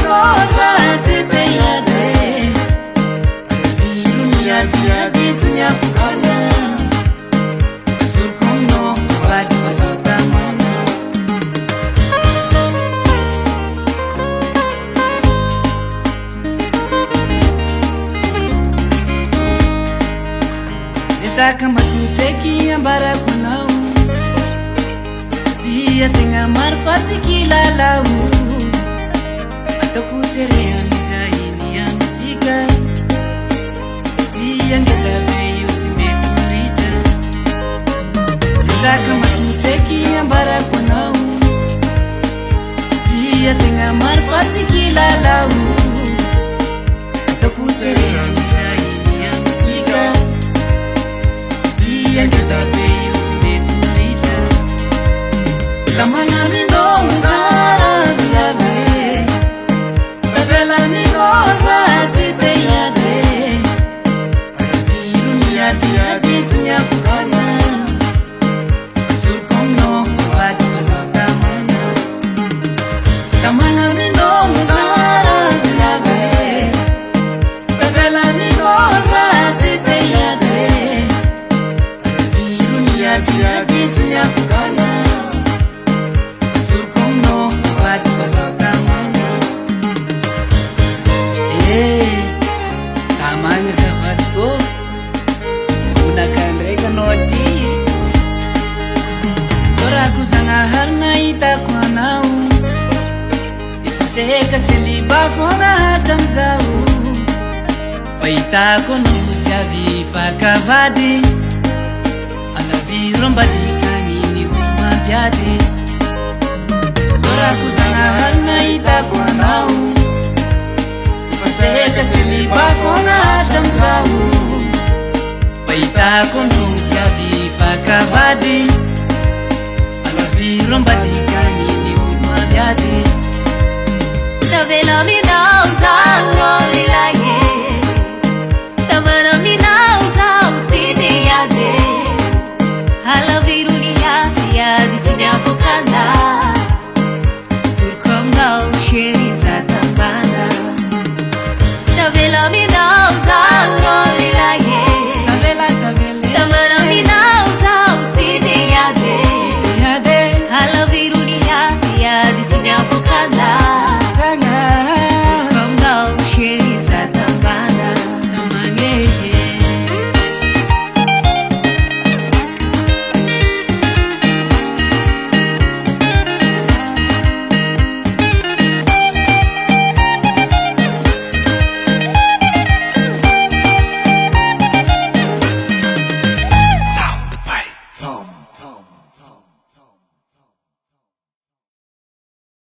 mirosa tsy beade Viru sinyafukana Surkono Vadi fasotamana Desaka matuteki ambara kunau Dia tengah marfat sikilalau Ataku serea misa ini yang sika Dia kita bayu si meturija Desaka matuteki ambara kunau Dia tengah marfat sikilalau Ataku serea misa ini yang sika Dia kita bayu si meturija Tamanga mindong zara biabe Tabela mirosa siteyade Viru niati sinyafukana Surkono wadi wasotamana Tamanga mindong zara biabe Tabela mirosa siteyade Viru niati sinyafukana Tamang zavatko Gunakan reka noti Soraku sangahar na itaku anau Ifaseka seliba fona hatam zau Faitako nujavi fakavadi Anavirom badikani ni huma biadi Soraku sangahar na itaku anau Seka siliba fona hatam zau Faitako nujavi fakavadi Anavirom badikani ni huma biadi Tabela midau zauro